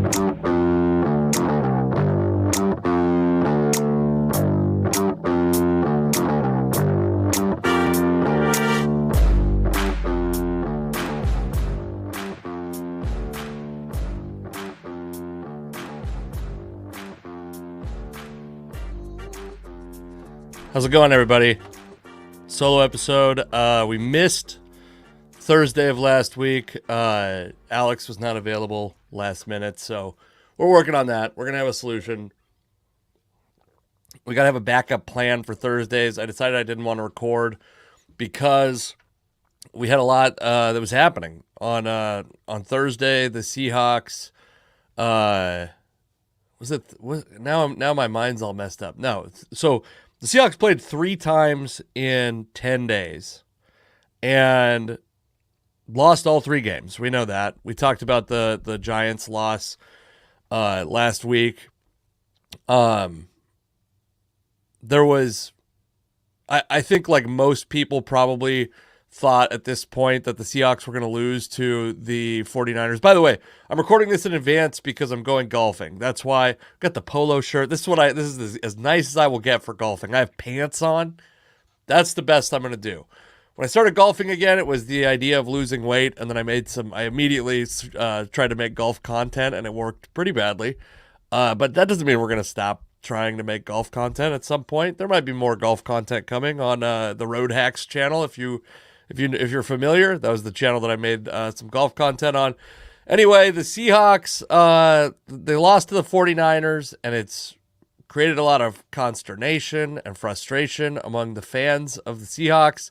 How's it going, everybody? Solo episode. We missed Thursday of last week. Alex was not available last minute, so we're working on that. We're going to have a solution. We got to have a backup plan for Thursdays. I decided I didn't want to record because we had a lot that was happening on Thursday. The Seahawks. Now my mind's all messed up. No, so the Seahawks played 3 times in 10 days and lost all 3 games. We know that. We talked about the Giants loss last week. There was, I think like most people probably thought at this point that the Seahawks were going to lose to the 49ers. By the way, I'm recording this in advance because I'm going golfing. That's why I got the polo shirt. This is as nice as I will get for golfing. I have pants on. That's the best I'm going to do. When I started golfing again, it was the idea of losing weight, and then I immediately tried to make golf content, and it worked pretty badly. But that doesn't mean we're going to stop trying to make golf content at some point. There might be more golf content coming on the Road Hacks channel. If you're familiar, that was the channel that I made some golf content on. Anyway, the Seahawks, they lost to the 49ers, and it's created a lot of consternation and frustration among the fans of the Seahawks.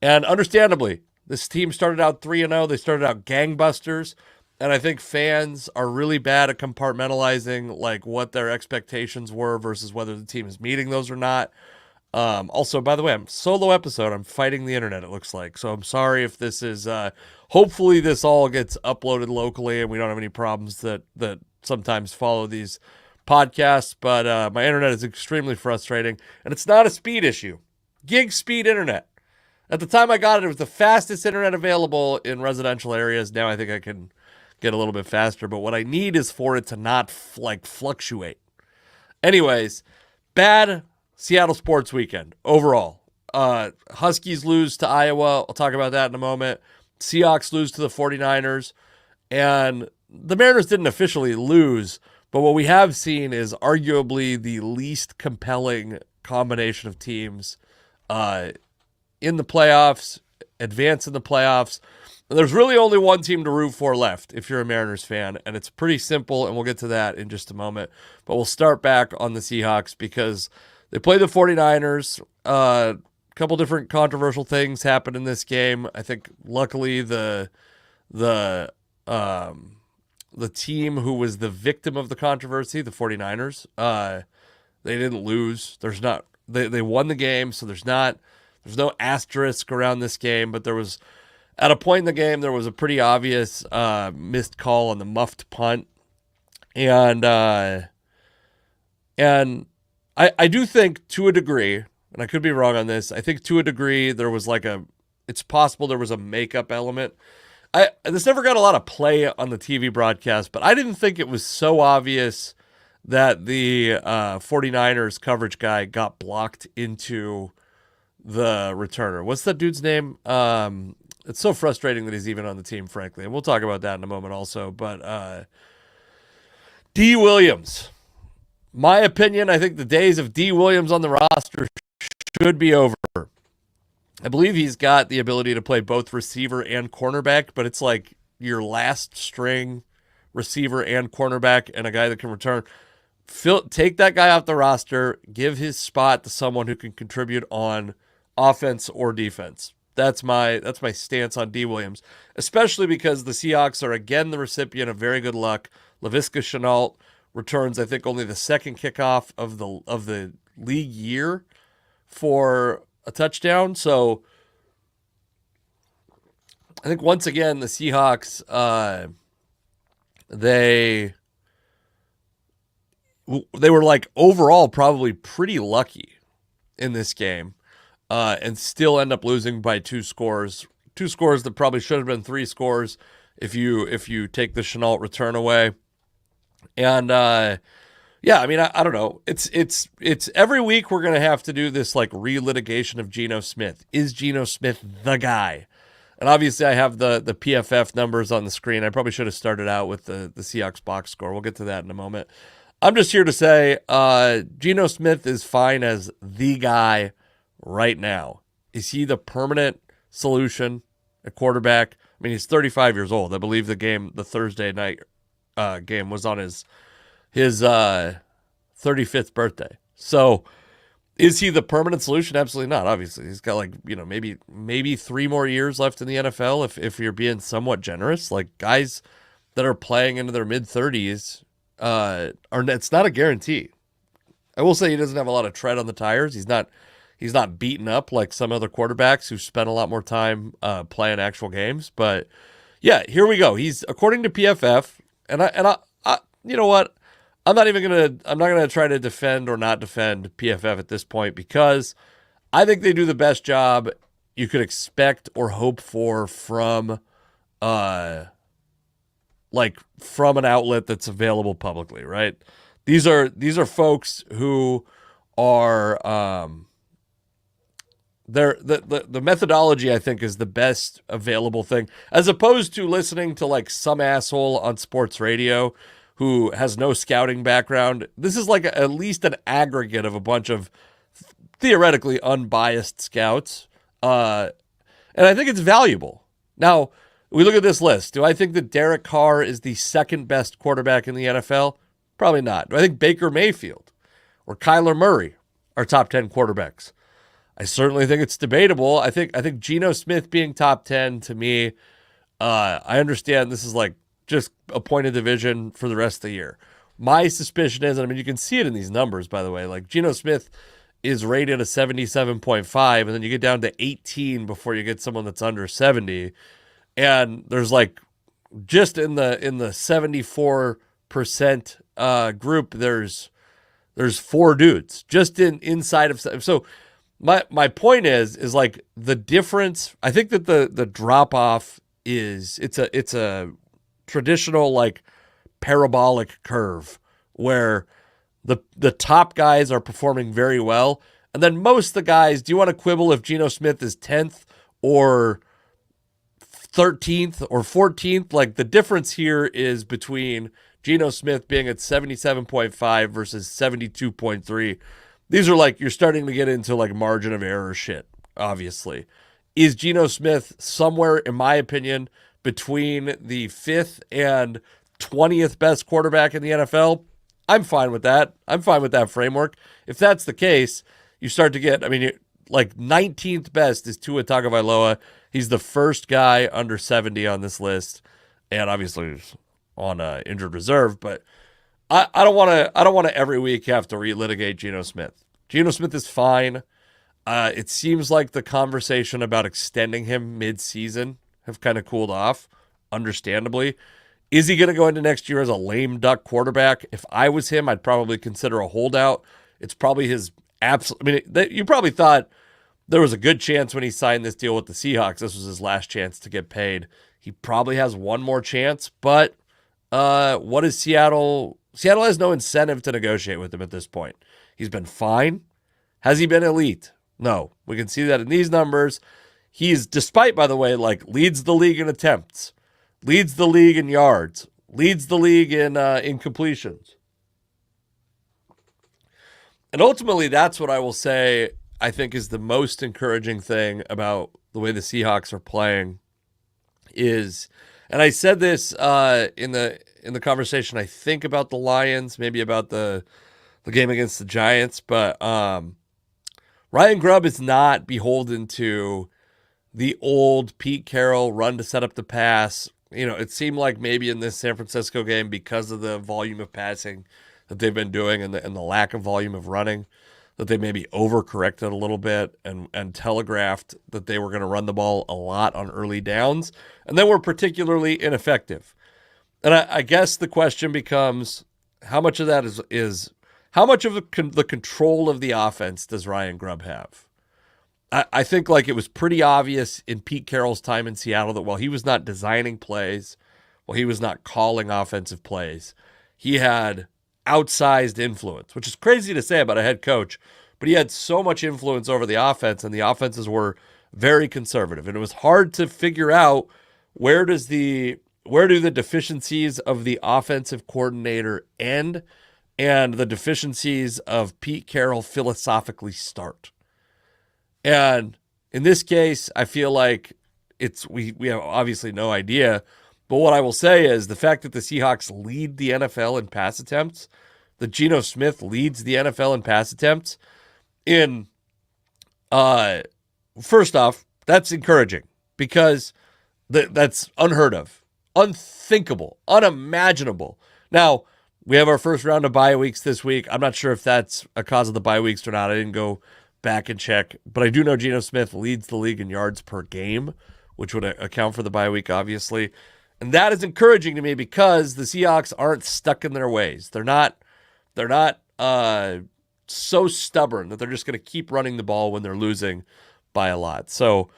And understandably, this team started out 3-0. They started out gangbusters. And I think fans are really bad at compartmentalizing like what their expectations were versus whether the team is meeting those or not. Also, by the way, I'm solo episode. I'm fighting the internet, it looks like. So I'm sorry if this is, hopefully this all gets uploaded locally and we don't have any problems that sometimes follow these podcasts. But my internet is extremely frustrating, and it's not a speed issue. Gig speed internet. At the time I got it, it was the fastest internet available in residential areas. Now I think I can get a little bit faster, but what I need is for it to not fluctuate. Anyways, bad Seattle sports weekend overall. Huskies lose to Iowa. I'll talk about that in a moment. Seahawks lose to the 49ers. And the Mariners didn't officially lose, but what we have seen is arguably the least compelling combination of teams in the playoffs, advance in the playoffs. And there's really only one team to root for left if you're a Mariners fan, and it's pretty simple, and we'll get to that in just a moment. But we'll start back on the Seahawks because they played the 49ers. A couple different controversial things happened in this game. I think luckily the team who was the victim of the controversy, the 49ers, they didn't lose. They won the game, so there's no asterisk around this game, but there was at a point in the game there was a pretty obvious missed call on the muffed punt. And I do think to a degree, and I could be wrong on this, I think to a degree there was it's possible there was a makeup element. This never got a lot of play on the TV broadcast, but I didn't think it was so obvious that the 49ers coverage guy got blocked into the returner. What's that dude's name? It's so frustrating that he's even on the team, frankly. And we'll talk about that in a moment also. But D. Williams. My opinion, I think the days of D. Williams on the roster should be over. I believe he's got the ability to play both receiver and cornerback, but it's like your last string receiver and cornerback and a guy that can return. Take that guy off the roster, give his spot to someone who can contribute on offense or defense. That's my stance on D. Williams, especially because the Seahawks are again the recipient of very good luck. Laviska Shenault returns, I think, only the second kickoff of the league year for a touchdown. So I think once again the Seahawks they were like overall probably pretty lucky in this game. And still end up losing by 2 scores. 2 scores that probably should have been 3 scores if you take the Shenault return away. And yeah, I mean, I don't know. It's every week we're gonna have to do this like relitigation of Geno Smith. Is Geno Smith the guy? And obviously, I have the PFF numbers on the screen. I probably should have started out with the Seahawks box score. We'll get to that in a moment. I'm just here to say Geno Smith is fine as the guy right now. Is he the permanent solution at quarterback? I mean, he's 35 years old. I believe the Thursday night game was on his 35th birthday. So is he the permanent solution? Absolutely not. Obviously, he's got maybe 3 more years left in the NFL if you're being somewhat generous. Like guys that are playing into their mid-30s it's not a guarantee. I will say he doesn't have a lot of tread on the tires. He's not beaten up like some other quarterbacks who spent a lot more time playing actual games. But yeah, here we go. He's according to PFF, and I you know what? I'm not gonna try to defend or not defend PFF at this point because I think they do the best job you could expect or hope for from from an outlet that's available publicly, right? These are folks who are the methodology I think is the best available thing, as opposed to listening to like some asshole on sports radio who has no scouting background. This is like at least an aggregate of a bunch of theoretically unbiased scouts. And I think it's valuable. Now, we look at this list. Do I think that Derek Carr is the second best quarterback in the NFL? Probably not. Do I think Baker Mayfield or Kyler Murray are top 10 quarterbacks? I certainly think it's debatable. I think Geno Smith being top 10 to me, I understand this is like just a point of division for the rest of the year. My suspicion is, and I mean, you can see it in these numbers, by the way, like Geno Smith is rated a 77.5, and then you get down to 18 before you get someone that's under 70. And there's like just in the 74% group, there's 4 dudes just inside of. So my point is like the difference. I think that the drop off is it's a traditional like parabolic curve where the top guys are performing very well, and then most of the guys. Do you want to quibble if Geno Smith is 10th or 13th or 14th? Like the difference here is between Geno Smith being at 77.5 versus 72.3. These are like, you're starting to get into like margin of error shit, obviously. Is Geno Smith somewhere, in my opinion, between the 5th and 20th best quarterback in the NFL? I'm fine with that. I'm fine with that framework. If that's the case, you start to get, I mean, like 19th best is Tua Tagovailoa. He's the first guy under 70 on this list, and obviously on injured reserve. But I don't want to every week have to relitigate Geno Smith. Geno Smith is fine. It seems like the conversation about extending him mid-season have kind of cooled off, understandably. Is he going to go into next year as a lame duck quarterback? If I was him, I'd probably consider a holdout. It's probably his absolute. I mean, you probably thought there was a good chance when he signed this deal with the Seahawks, this was his last chance to get paid. He probably has one more chance, but what is Seattle? Seattle has no incentive to negotiate with him at this point. He's been fine. Has he been elite? No. We can see that in these numbers. He's, despite, by the way, like leads the league in attempts, leads the league in yards, leads the league in completions. And ultimately, that's what I will say I think is the most encouraging thing about the way the Seahawks are playing is, and I said this in the conversation, I think about the Lions, maybe about the game against the Giants, but Ryan Grubb is not beholden to the old Pete Carroll run to set up the pass. You know, it seemed like maybe in this San Francisco game, because of the volume of passing that they've been doing and the lack of volume of running, that they maybe overcorrected a little bit and telegraphed that they were going to run the ball a lot on early downs, and then were particularly ineffective. And I guess the question becomes, how much of that is how much of the control of the offense does Ryan Grubb have? I think like it was pretty obvious in Pete Carroll's time in Seattle that while he was not designing plays, while he was not calling offensive plays, he had outsized influence, which is crazy to say about a head coach, but he had so much influence over the offense, and the offenses were very conservative. And it was hard to figure out where do the deficiencies of the offensive coordinator end and the deficiencies of Pete Carroll philosophically start. And in this case, I feel like we have obviously no idea. But what I will say is the fact that the Seahawks lead the NFL in pass attempts, that Geno Smith leads the NFL in pass attempts, first off, that's encouraging because that's unheard of, unthinkable, unimaginable. Now, we have our first round of bye weeks this week. I'm not sure if that's a cause of the bye weeks or not. I didn't go back and check, but I do know Geno Smith leads the league in yards per game, which would account for the bye week, obviously. And that is encouraging to me because the Seahawks aren't stuck in their ways. They're not so stubborn that they're just going to keep running the ball when they're losing by a lot. So,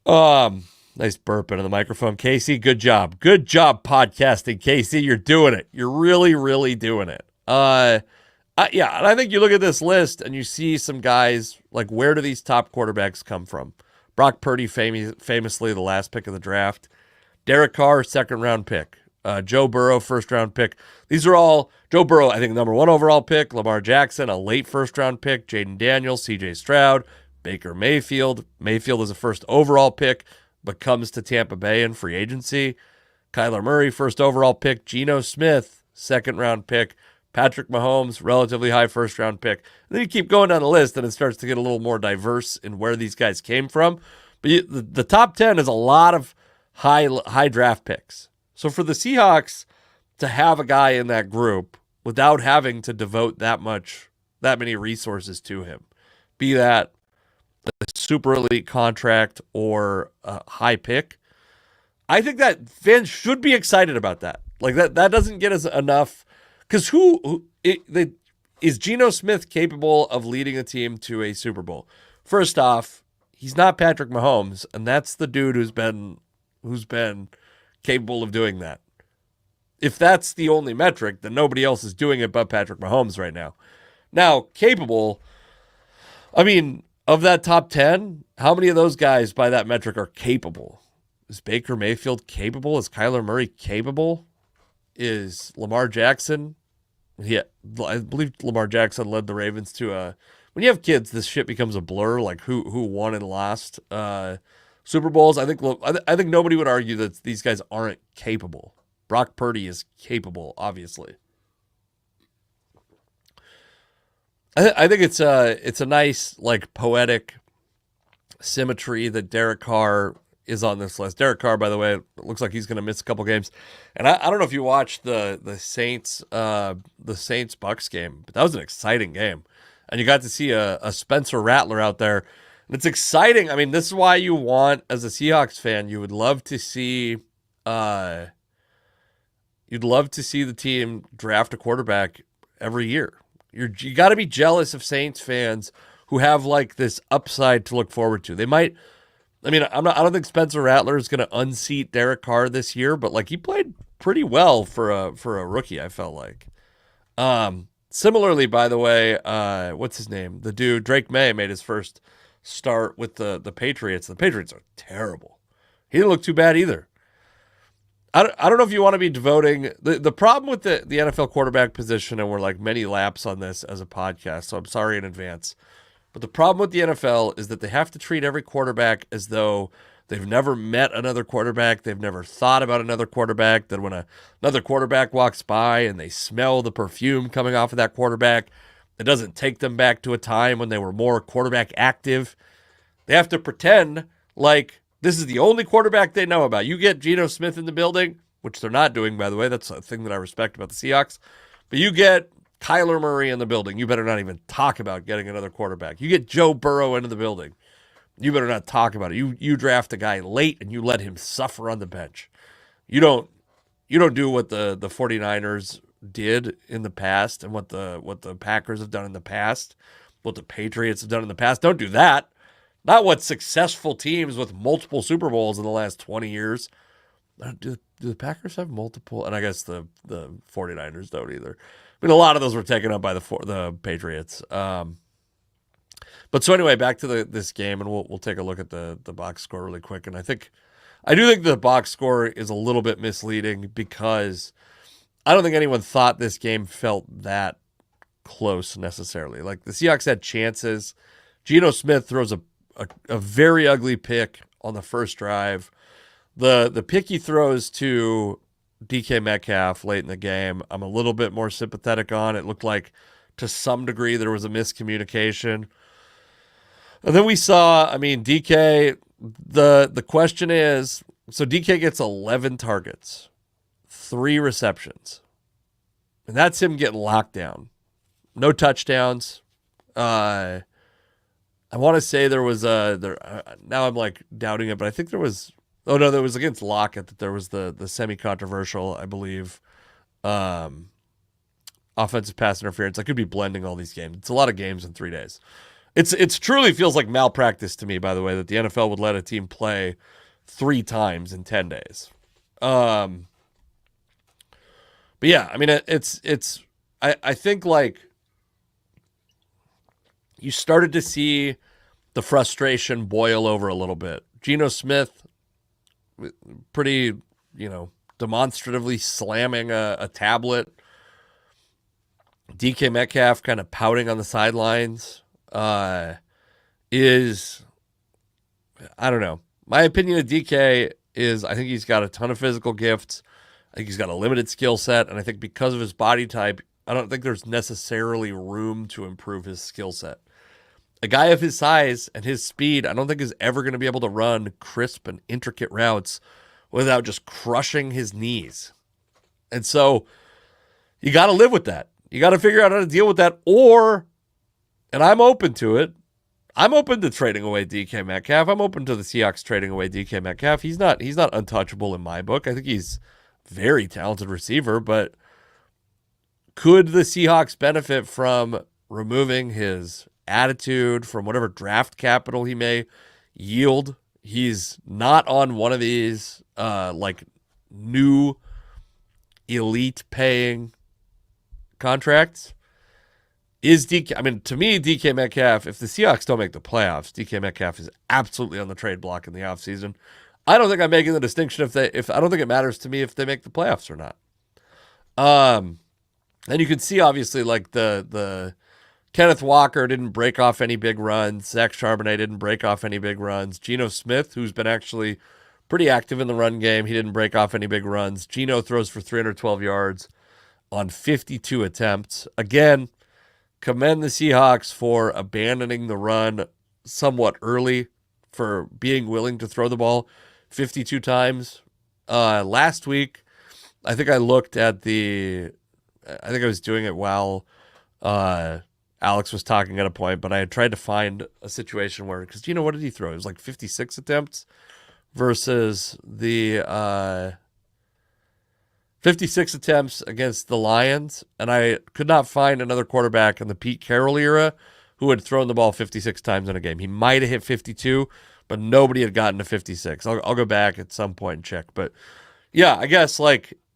nice burp into the microphone. Casey, good job. Good job podcasting, Casey. You're doing it. You're really, really doing it. And I think you look at this list and you see some guys, like, where do these top quarterbacks come from? Brock Purdy, famously the last pick of the draft. Derek Carr, second-round pick. Joe Burrow, first-round pick. These are all Joe Burrow, I think, number one overall pick. Lamar Jackson, a late first-round pick. Jaden Daniels, C.J. Stroud. Baker Mayfield. Mayfield is a first overall pick, but comes to Tampa Bay in free agency. Kyler Murray, first overall pick. Geno Smith, second-round pick. Patrick Mahomes, relatively high first-round pick. And then you keep going down the list, and it starts to get a little more diverse in where these guys came from. But the top 10 is a lot of high draft picks. So for the Seahawks to have a guy in that group without having to devote that many resources to him, be that a super elite contract or a high pick, I think that fans should be excited about that. Like that doesn't get us enough. Because is Geno Smith capable of leading a team to a Super Bowl? First off, he's not Patrick Mahomes, and that's the dude who's been capable of doing that. If that's the only metric, then nobody else is doing it but Patrick Mahomes right now. Now, capable, I mean, of that top 10, how many of those guys by that metric are capable? Is Baker Mayfield capable? Is Kyler Murray capable? Is Lamar Jackson? Yeah, I believe Lamar Jackson led the Ravens to when you have kids, this shit becomes a blur, like who won and lost Super Bowls. I think nobody would argue that these guys aren't capable. Brock Purdy is capable, obviously. I think it's a nice, like, poetic symmetry that Derek Carr is on this list. Derek Carr, by the way, looks like he's going to miss a couple games. And I don't know if you watched the Saints Bucks game, but that was an exciting game. And you got to see a Spencer Rattler out there. And it's exciting. I mean, this is why you want, as a Seahawks fan, you would love to see the team draft a quarterback every year. You got to be jealous of Saints fans who have, like, this upside to look forward to. They might. I mean, I don't think Spencer Rattler is going to unseat Derek Carr this year, but, like, he played pretty well for a rookie, I felt like. Similarly, by the way, what's his name? The dude, Drake May, made his first start with the Patriots. The Patriots are terrible. He didn't look too bad either. I don't know if you want to be devoting the problem with the NFL quarterback position, and we're like many laps on this as a podcast, so I'm sorry in advance. But the problem with the NFL is that they have to treat every quarterback as though they've never met another quarterback. They've never thought about another quarterback. That when another quarterback walks by and they smell the perfume coming off of that quarterback, it doesn't take them back to a time when they were more quarterback active. They have to pretend like this is the only quarterback they know about. You get Geno Smith in the building, which they're not doing, by the way. That's a thing that I respect about the Seahawks. But you get Kyler Murray in the building. You better not even talk about getting another quarterback. You get Joe Burrow into the building. You better not talk about it. You draft a guy late and you let him suffer on the bench. You don't do what the 49ers did in the past and what the Packers have done in the past, what the Patriots have done in the past. Don't do that. Not what successful teams with multiple Super Bowls in the last 20 years. Do the Packers have multiple? And I guess the 49ers don't either. I mean, a lot of those were taken up by the Patriots. But so anyway, back to this game, and we'll take a look at the box score really quick. And I do think the box score is a little bit misleading because I don't think anyone thought this game felt that close necessarily. Like the Seahawks had chances. Geno Smith throws a very ugly pick on the first drive. The pick he throws to DK Metcalf late in the game, I'm a little bit more sympathetic on. It looked like to some degree there was a miscommunication. And then we saw, DK, the question is, so DK gets 11 targets, 3 receptions. And that's him getting locked down. No touchdowns. I want to say there was now I'm like doubting it, but I think there was, that was against Lockett that there was the semi-controversial, I believe, offensive pass interference. I could be blending all these games. It's a lot of games in 3 days. It's truly feels like malpractice to me, by the way, that the NFL would let a team play 3 times in 10 days. But yeah, I think like you started to see the frustration boil over a little bit. Geno Smith, pretty, demonstratively slamming a tablet. DK Metcalf kind of pouting on the sidelines. Is, I don't know. My opinion of DK is I think he's got a ton of physical gifts. I think he's got a limited skill set. And I think because of his body type, I don't think there's necessarily room to improve his skill set. A guy of his size and his speed, I don't think is ever going to be able to run crisp and intricate routes without just crushing his knees. And so you got to live with that. You got to figure out how to deal with that, and I'm open to it. I'm open to trading away DK Metcalf. I'm open to the Seahawks trading away DK Metcalf. He's not untouchable in my book. I think he's a very talented receiver, but could the Seahawks benefit from removing his attitude, from whatever draft capital he may yield? He's not on one of these new elite paying contracts. Is DK, to me, DK Metcalf, if the Seahawks don't make the playoffs, DK Metcalf is absolutely on the trade block in the offseason. I don't think I'm making the distinction if I don't think it matters to me if they make the playoffs or not. And you can see obviously like the Kenneth Walker didn't break off any big runs. Zach Charbonnet didn't break off any big runs. Geno Smith, who's been actually pretty active in the run game, he didn't break off any big runs. Geno throws for 312 yards on 52 attempts. Again, commend the Seahawks for abandoning the run somewhat early, for being willing to throw the ball 52 times. Last week, I think I looked at I think I was doing it while Alex was talking at a point, but I had tried to find a situation where, because what did he throw? It was like 56 attempts versus the 56 attempts against the Lions, and I could not find another quarterback in the Pete Carroll era who had thrown the ball 56 times in a game. He might have hit 52, but nobody had gotten to 56. I'll go back at some point and check. But yeah, I guess,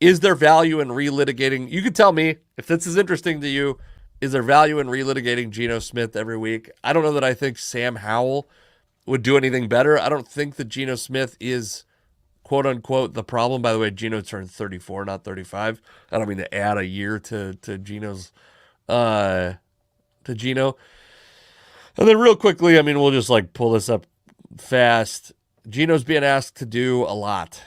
is there value in relitigating? You can tell me if this is interesting to you. Is there value in relitigating Geno Smith every week? I don't know that I think Sam Howell would do anything better. I don't think that Geno Smith is, quote unquote, the problem. By the way, Geno turned 34, not 35. I don't mean to add a year to Geno's to Geno. And then real quickly, we'll just pull this up fast. Geno's being asked to do a lot.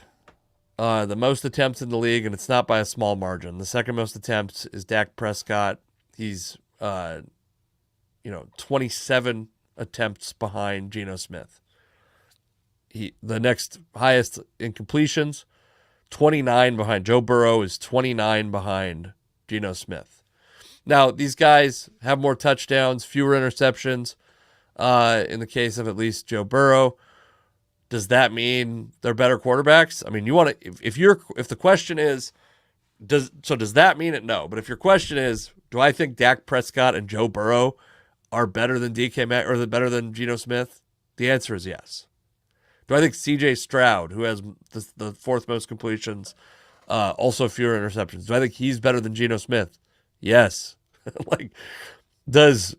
The most attempts in the league, and it's not by a small margin. The second most attempts is Dak Prescott. He's 27 attempts behind Geno Smith. The next highest in completions, 29 behind. Joe Burrow is 29 behind Geno Smith. Now, these guys have more touchdowns, fewer interceptions, in the case of at least Joe Burrow. Does that mean they're better quarterbacks? You want to, if the question is, does that mean it? No. But if your question is, do I think Dak Prescott and Joe Burrow are better than DK Metcalf or better than Geno Smith? The answer is yes. Do I think C.J. Stroud, who has the fourth most completions, also fewer interceptions, do I think he's better than Geno Smith? Yes. like, does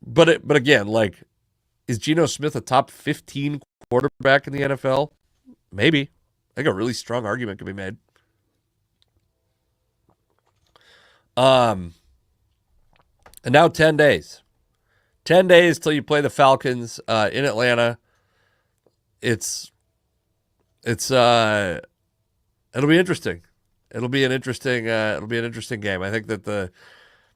but again, like, is Geno Smith a top 15 quarterback in the NFL? Maybe. I think a really strong argument could be made. And now 10 days. 10 days till you play the Falcons in Atlanta. It's it'll be interesting. It'll be an interesting game. I think that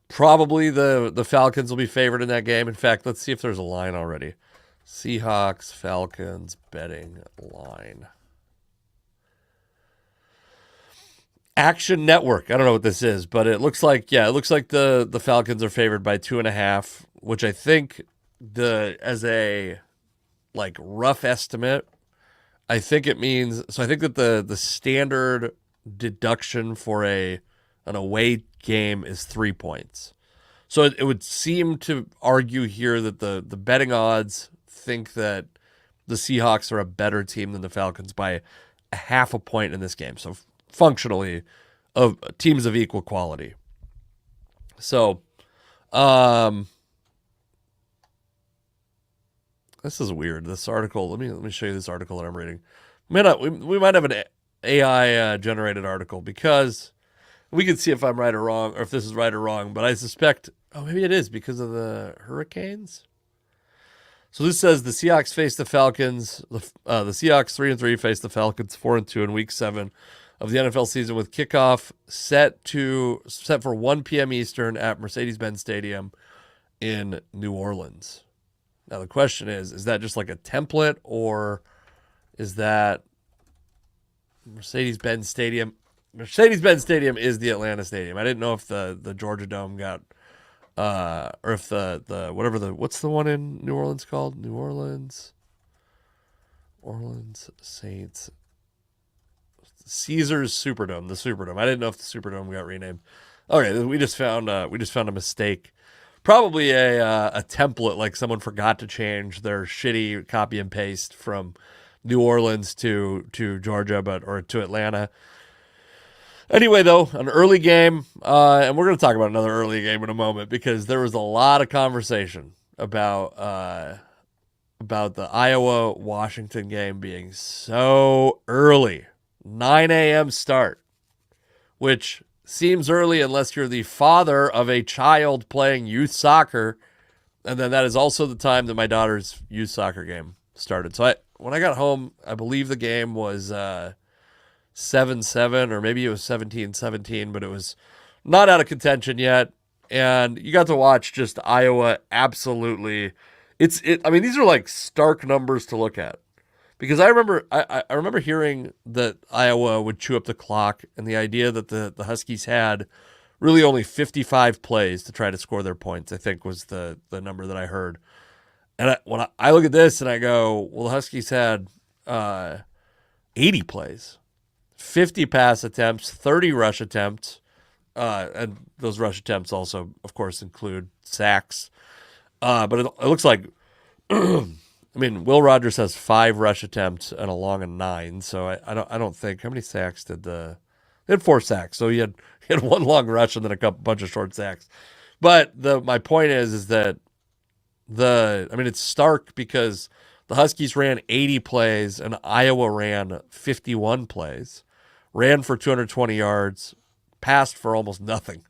probably the Falcons will be favored in that game. In fact, let's see if there's a line already. Seahawks, Falcons betting line. Action Network. I don't know what this is, but it looks like the Falcons are favored by 2.5, which I think as a like rough estimate, I think it means, so I think that the standard deduction for an away game is 3 points. So it would seem to argue here that the betting odds think that the Seahawks are a better team than the Falcons by a half a point in this game. So functionally, of teams of equal quality. So, this is weird. This article. Let me show you this article that I'm reading. We might have an AI generated article, because we can see if I'm right or wrong, or if this is right or wrong. But I suspect, maybe it is because of the hurricanes. So this says the Seahawks face the Falcons. The Seahawks 3-3 face the Falcons 4-2 in Week 7 of the NFL season, with kickoff set for 1 p.m. Eastern at Mercedes-Benz Stadium in New Orleans. Now the question is that just like a template, or is that Mercedes-Benz Stadium? Mercedes-Benz Stadium is the Atlanta Stadium. I didn't know if the Georgia Dome got, or if what's the one in New Orleans called? New Orleans Saints. Caesars Superdome, the Superdome. I didn't know if the Superdome got renamed. Okay, we just found a mistake. Probably a template, like someone forgot to change their shitty copy and paste from New Orleans to Georgia, or to Atlanta. Anyway, though, an early game, and we're going to talk about another early game in a moment, because there was a lot of conversation about the Iowa-Washington game being so early. 9 a.m. start, which seems early unless you're the father of a child playing youth soccer, and then that is also the time that my daughter's youth soccer game started. So when I got home, I believe the game was 7-7, or maybe it was 17-17, but it was not out of contention yet. And you got to watch just Iowa absolutely. I mean, these are like stark numbers to look at. Because I remember hearing that Iowa would chew up the clock, and the idea that the Huskies had really only 55 plays to try to score their points, I think was the number that I heard. And when I look at this and I go, well, the Huskies had 80 plays, 50 pass attempts, 30 rush attempts, and those rush attempts also, of course, include sacks. But it looks like... I mean, Will Rogers has 5 rush attempts and a long of 9. So I don't think, how many sacks did they had 4 sacks. So he had 1 long rush and then a bunch of short sacks. But my point is that it's stark, because the Huskies ran 80 plays and Iowa ran 51 plays, ran for 220 yards, passed for almost nothing.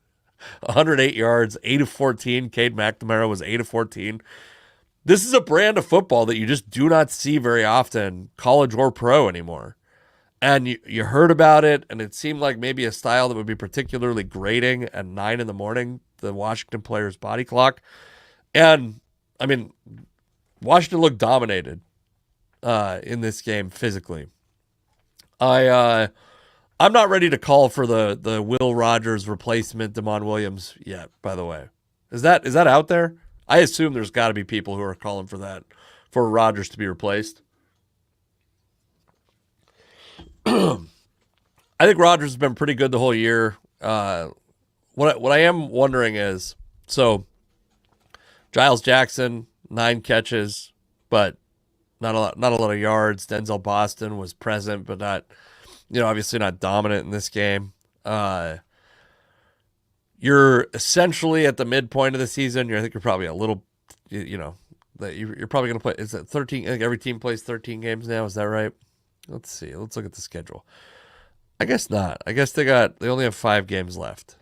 108 yards, 8 of 14. Cade McNamara was 8 of 14. This is a brand of football that you just do not see very often, college or pro, anymore. And you heard about it, and it seemed like maybe a style that would be particularly grating at 9 in the morning, the Washington players' body clock. And, I mean, Washington looked dominated in this game physically. I'm not ready to call for the Will Rogers replacement, Damon Williams, yet, by the way. Is that out there? I assume there's got to be people who are calling for that, for Rodgers to be replaced. I think Rodgers has been pretty good the whole year. What I am wondering is, so Giles Jackson, 9 catches, but not a lot of yards. Denzel Boston was present, but not, obviously not dominant in this game. You're essentially at the midpoint of the season. I think you're probably a little, that you're probably going to play. Is it 13? I think every team plays 13 games now. Is that right? Let's see. Let's look at the schedule. I guess not. I guess they only have 5 games left.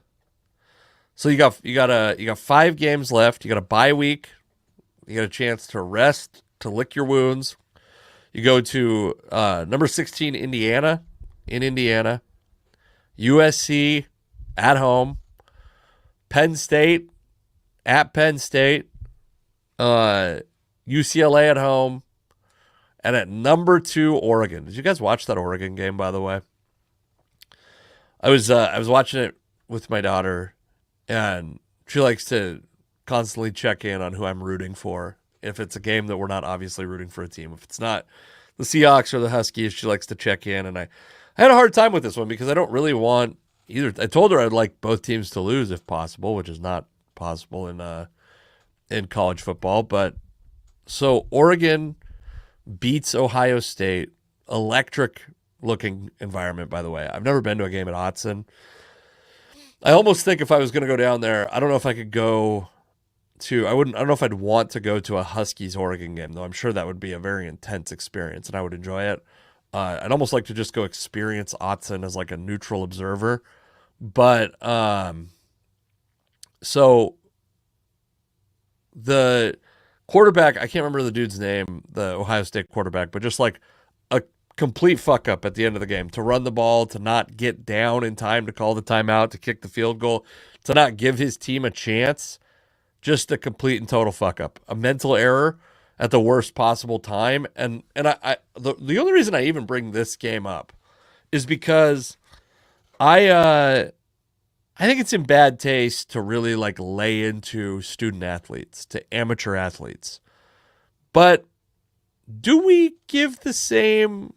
So you got 5 games left. You got a bye week. You got a chance to rest, to lick your wounds. You go to number 16 Indiana in Indiana, USC at home, Penn State at Penn State, UCLA at home, and at number 2 Oregon. Did you guys watch that Oregon game, by the way? I was watching it with my daughter, and she likes to constantly check in on who I'm rooting for. If it's a game that we're not obviously rooting for a team, if it's not the Seahawks or the Huskies, she likes to check in. And I had a hard time with this one because I don't really want either. I told her I'd like both teams to lose if possible, which is not possible in college football. But so Oregon beats Ohio State. Electric looking environment, by the way. I've never been to a game at Autzen. I almost think if I was going to go down there, I don't know if I could go to, I don't know if I'd want to go to a Huskies Oregon game, though I'm sure that would be a very intense experience and I would enjoy it. I'd almost like to just go experience Autzen as like a neutral observer. But, so the quarterback, I can't remember the dude's name, the Ohio State quarterback, but just like a complete fuck up at the end of the game, to run the ball, to not get down in time to call the timeout, to kick the field goal, to not give his team a chance. Just a complete and total fuck up, a mental error at the worst possible time. And the only reason I even bring this game up is because I think it's in bad taste to really like lay into student athletes, to amateur athletes. But do we give the same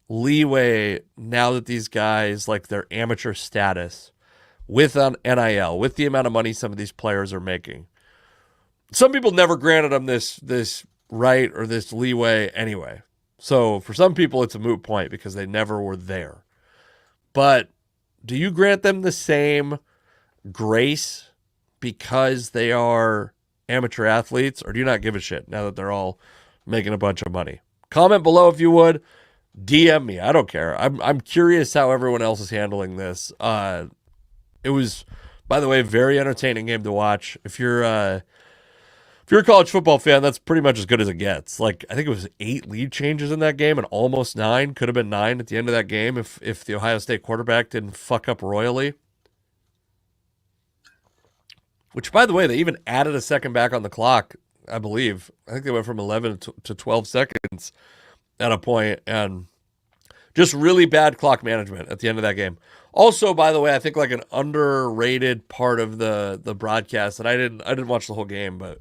leeway now that these guys, like their amateur status with an NIL, with the amount of money some of these players are making? Some people never granted them this right or this leeway anyway. So for some people, it's a moot point because they never were there. But do you grant them the same grace because they are amateur athletes, or do you not give a shit now that they're all making a bunch of money? Comment below if you would. DM me. I don't care. I'm curious how everyone else is handling this. It was, by the way, a very entertaining game to watch. If you're a college football fan, that's pretty much as good as it gets. Like, I think it was 8 lead changes in that game and almost 9. Could have been 9 at the end of that game if the Ohio State quarterback didn't fuck up royally. Which, by the way, they even added a second back on the clock, I believe. I think they went from 11 to 12 seconds at a point, and just really bad clock management at the end of that game. Also, by the way, I think like an underrated part of the broadcast, and I didn't watch the whole game, but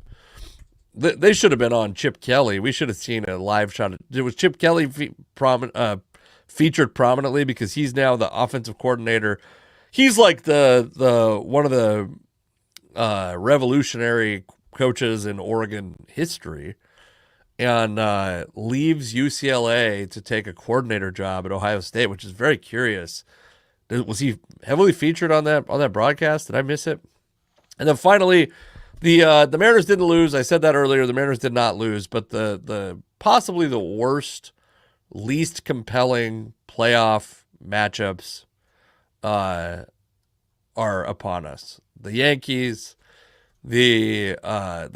they should have been on Chip Kelly. We should have seen a live shot. It was Chip Kelly featured prominently because he's now the offensive coordinator. He's like the one of the revolutionary coaches in Oregon history, and leaves UCLA to take a coordinator job at Ohio State, which is very curious. Was he heavily featured on that broadcast? Did I miss it? And then finally, the Mariners didn't lose. I said that earlier. The Mariners did not lose, but the possibly the worst, least compelling playoff matchups are upon us. The Yankees, the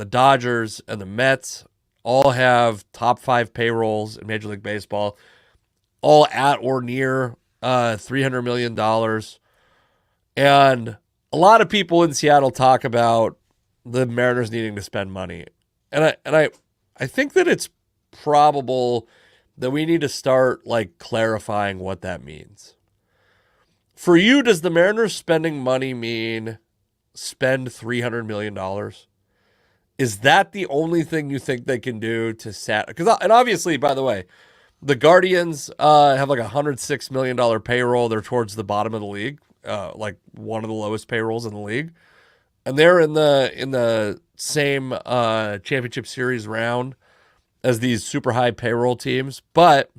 Dodgers, and the Mets all have top 5 payrolls in Major League Baseball, all at or near $300 million. And a lot of people in Seattle talk about the Mariners needing to spend money. And I think that it's probable that we need to start like clarifying what that means. For you, does the Mariners spending money mean spend $300 million? Is that the only thing you think they can do to and obviously, by the way, the Guardians have like $106 million payroll. They're towards the bottom of the league, like one of the lowest payrolls in the league. and they're in the same championship series round as these super high payroll teams. But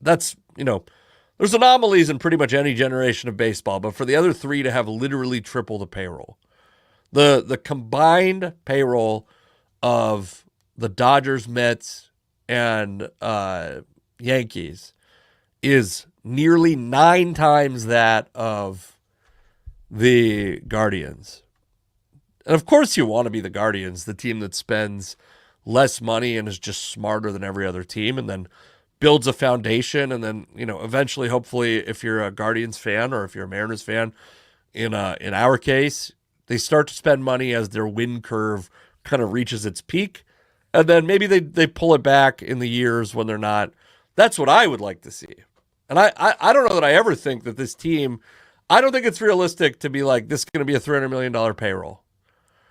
that's, there's anomalies in pretty much any generation of baseball. But for the other three to have literally triple the payroll, the combined payroll of the Dodgers, Mets, and Yankees is nearly 9 times that of the Guardians. And of course you want to be the Guardians, the team that spends less money and is just smarter than every other team, and then builds a foundation. And then, eventually, hopefully, if you're a Guardians fan or if you're a Mariners fan, in our case, they start to spend money as their win curve kind of reaches its peak. And then maybe they pull it back in the years when they're not. That's what I would like to see. And I don't know that I ever think that this team, I don't think it's realistic to be like, this is going to be a $300 million payroll.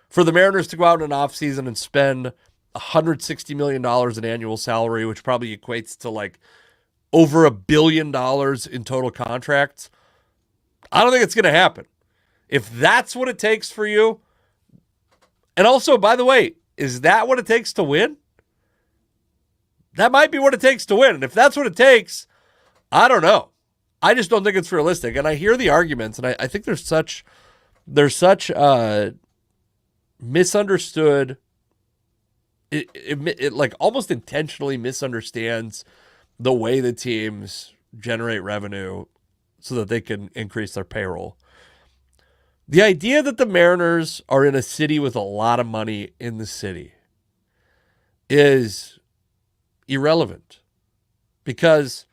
For the Mariners to go out in an offseason and spend $160 million in annual salary, which probably equates to like over $1 billion in total contracts, I don't think it's going to happen. If that's what it takes for you, and also, by the way, is that what it takes to win? That might be what it takes to win. And if that's what it takes, I don't know. I just don't think it's realistic. And I hear the arguments, and I think there's such misunderstood. It like almost intentionally misunderstands the way the teams generate revenue so that they can increase their payroll. The idea that the Mariners are in a city with a lot of money in the city is irrelevant, because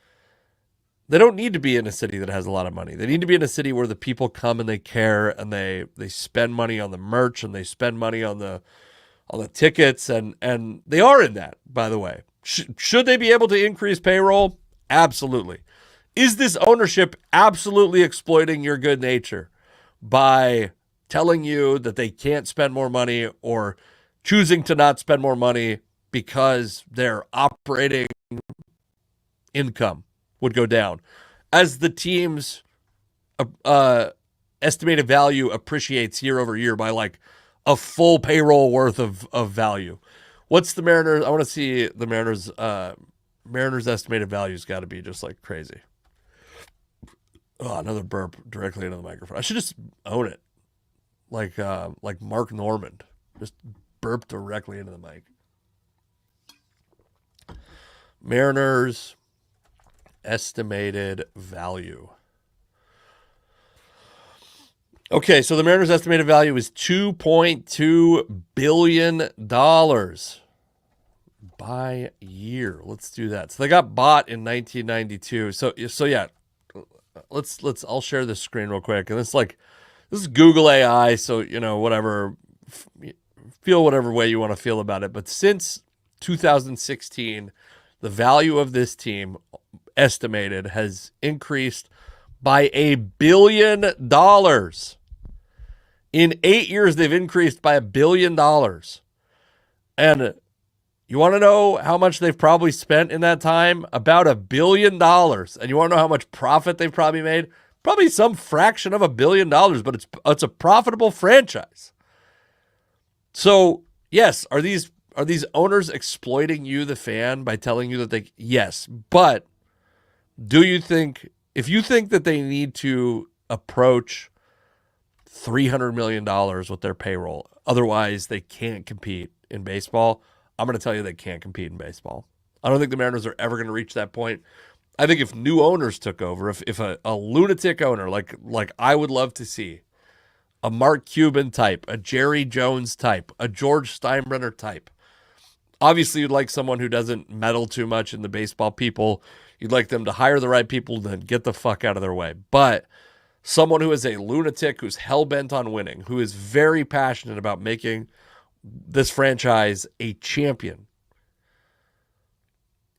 they don't need to be in a city that has a lot of money. They need to be in a city where the people come and they care, and they spend money on the merch, and they spend money on the tickets, and they are in that, by the way. Should they be able to increase payroll? Absolutely. Is this ownership absolutely exploiting your good nature by telling you that they can't spend more money, or choosing to not spend more money because their operating income would go down as the team's estimated value appreciates year over year by like a full payroll worth of value? What's the Mariners? I want to see the Mariners estimated value's got to be just like crazy. Oh, another burp directly into the microphone. I should just own it, like Mark Normand, just burp directly into the mic. Mariners estimated value. Okay, so the Mariners' estimated value is $2.2 billion by year. Let's do that. So they got bought in 1992. So yeah, I'll share this screen real quick. And this is Google AI, so whatever, feel whatever way you want to feel about it. But since 2016, the value of this team estimated has increased by $1 billion. In 8 years, they've increased by $1 billion. And you want to know how much they've probably spent in that time? About $1 billion. And you want to know how much profit they've probably made? Probably some fraction of $1 billion, but it's a profitable franchise. So yes, are these owners exploiting you, the fan, by telling you that yes, but do you think, if you think that they need to approach $300 million with their payroll, otherwise they can't compete in baseball, I'm going to tell you they can't compete in baseball. I don't think the Mariners are ever going to reach that point. I think if new owners took over, if a lunatic owner, like I would love to see, a Mark Cuban type, a Jerry Jones type, a George Steinbrenner type. Obviously, you'd like someone who doesn't meddle too much in the baseball people. You'd like them to hire the right people, then get the fuck out of their way. But someone who is a lunatic, who's hell-bent on winning, who is very passionate about making this franchise a champion.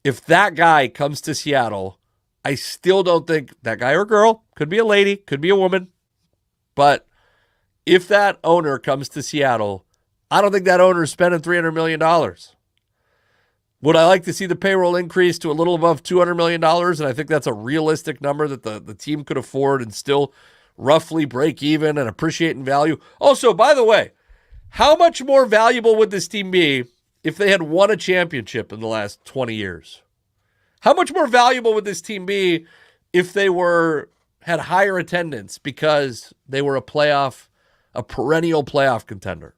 If that guy comes to Seattle, I still don't think that guy or girl, could be a lady, could be a woman, but if that owner comes to Seattle, I don't think that owner is spending $300 million. Would I like to see the payroll increase to a little above $200 million? And I think that's a realistic number that the team could afford and still roughly break even and appreciate in value. Also, by the way, how much more valuable would this team be if they had won a championship in the last 20 years? How much more valuable would this team be if they had higher attendance because they were a perennial playoff contender?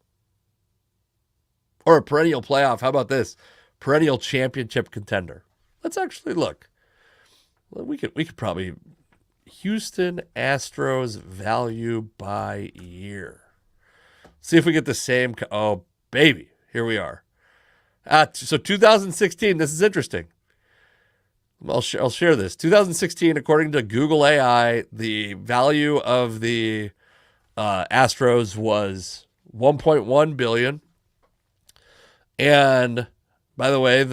Or a perennial playoff, how about this? Perennial championship contender. Let's actually look. We could probably Houston Astros value by year. See if we get the same. Oh, baby. Here we are. So 2016, this is interesting. I'll share this. 2016, according to Google AI, the value of the Astros was $1.1 billion. And by the way,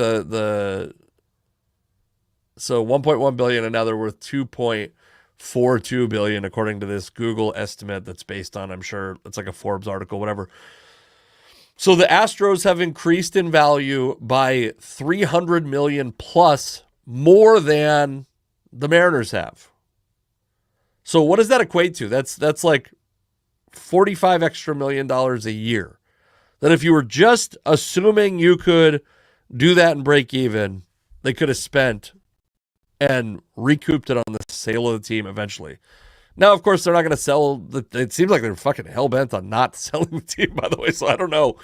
so $1.1 billion, and now they're worth $2.42 billion, according to this Google estimate that's based on, I'm sure, it's like a Forbes article, whatever. So the Astros have increased in value by $300 million plus, more than the Mariners have. So what does that equate to? That's like $45 extra million a year. That if you were just assuming you could do that and break even, they could have spent and recouped it on the sale of the team eventually. Now, of course, they're not going to sell. It seems like they're fucking hell-bent on not selling the team, by the way. So I don't know.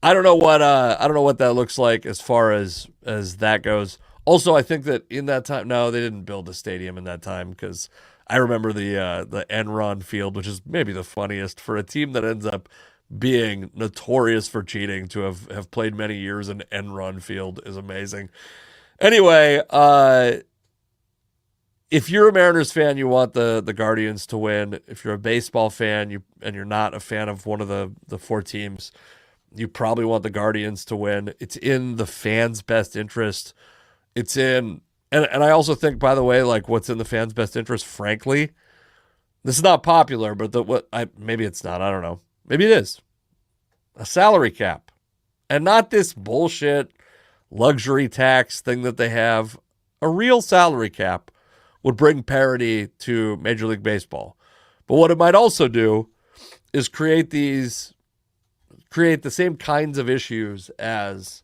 I don't know what that looks like as far as that goes. Also, I think that in that time, no, they didn't build a stadium in that time, because I remember the Enron Field, which is maybe the funniest for a team that ends up being notorious for cheating to have played many years in Enron Field is amazing. Anyway, if you're a Mariners fan, you want the Guardians to win. If you're a baseball fan and you're not a fan of one of the four teams, you probably want the Guardians to win. It's in the fans' best interest. It's in, and I also think, by the way, like, what's in the fans' best interest, frankly, this is not popular, but maybe it's not. I don't know. Maybe it is. A salary cap. And not this bullshit luxury tax thing that they have. A real salary cap would bring parity to Major League Baseball. But what it might also do is create the same kinds of issues as,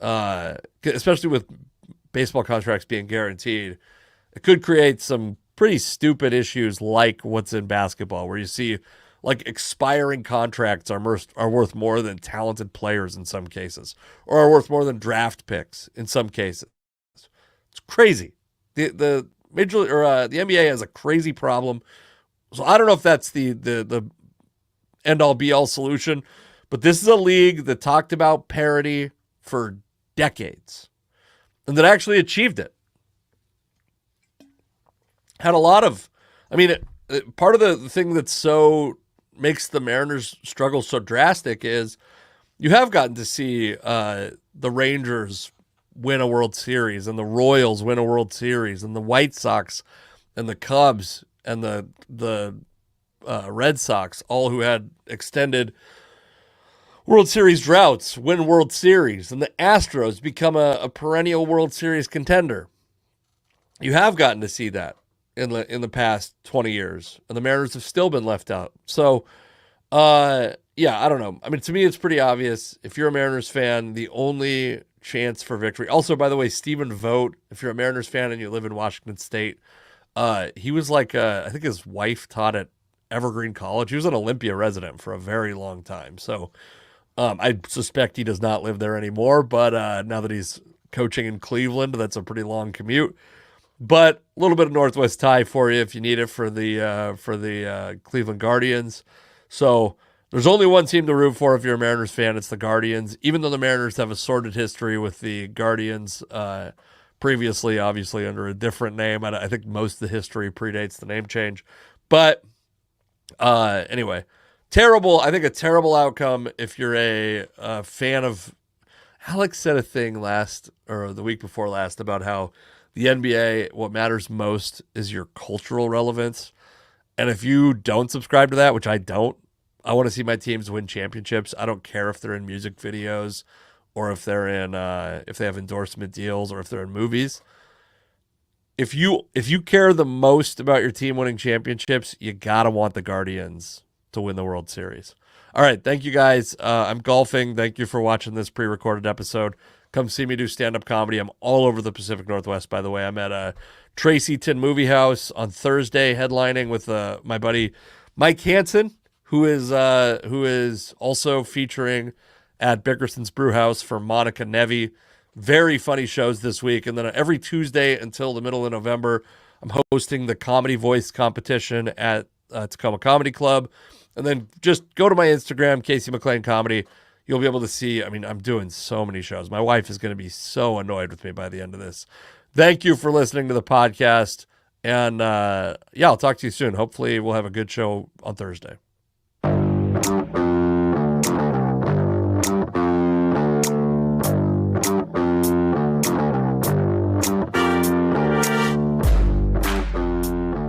especially with baseball contracts being guaranteed, it could create some pretty stupid issues like what's in basketball, where you see like expiring contracts are worth more than talented players in some cases, or are worth more than draft picks in some cases. It's crazy. The Major League, or the NBA has a crazy problem. So I don't know if that's the end all be all solution, but this is a league that talked about parity for decades and that actually achieved it. Had a lot of, part of the thing that so makes the Mariners struggle so drastic is you have gotten to see the Rangers win a World Series, and the Royals win a World Series, and the White Sox and the Cubs and the Red Sox, all who had extended World Series droughts, win World Series, and the Astros become a perennial World Series contender. You have gotten to see that in the past 20 years, and the Mariners have still been left out. So, I don't know. To me, it's pretty obvious. If you're a Mariners fan, the only chance for victory. Also, by the way, Stephen Vogt, if you're a Mariners fan and you live in Washington State, he was like, I think his wife taught at Evergreen College. He was an Olympia resident for a very long time. So I suspect he does not live there anymore, but now that he's coaching in Cleveland, that's a pretty long commute. But a little bit of Northwest tie for you if you need it for the Cleveland Guardians. So there's only one team to root for if you're a Mariners fan. It's the Guardians, even though the Mariners have a sordid history with the Guardians previously, obviously under a different name. I think most of the history predates the name change. But anyway, terrible. I think a terrible outcome if you're a fan of. Alex said a thing the week before last about how the NBA, what matters most is your cultural relevance. And if you don't subscribe to that, which I don't, I want to see my teams win championships. I don't care if they're in music videos or if they're in if they have endorsement deals or if they're in movies. if you care the most about your team winning championships, you gotta want the Guardians to win the World Series. All right, thank you guys. I'm golfing. Thank you for watching this pre-recorded episode. Come see me do stand-up comedy. I'm all over the Pacific Northwest, by the way. I'm at Tracyton Movie House on Thursday, headlining with my buddy Mike Hansen, who is also featuring at Bickerson's Brew House for Monica Nevi. Very funny shows this week. And then every Tuesday until the middle of November, I'm hosting the Comedy Voice competition at Tacoma Comedy Club. And then just go to my Instagram, Casey McLean Comedy. You'll be able to see, I mean, I'm doing so many shows. My wife is going to be so annoyed with me by the end of this. Thank you for listening to the podcast. And yeah, I'll talk to you soon. Hopefully we'll have a good show on Thursday.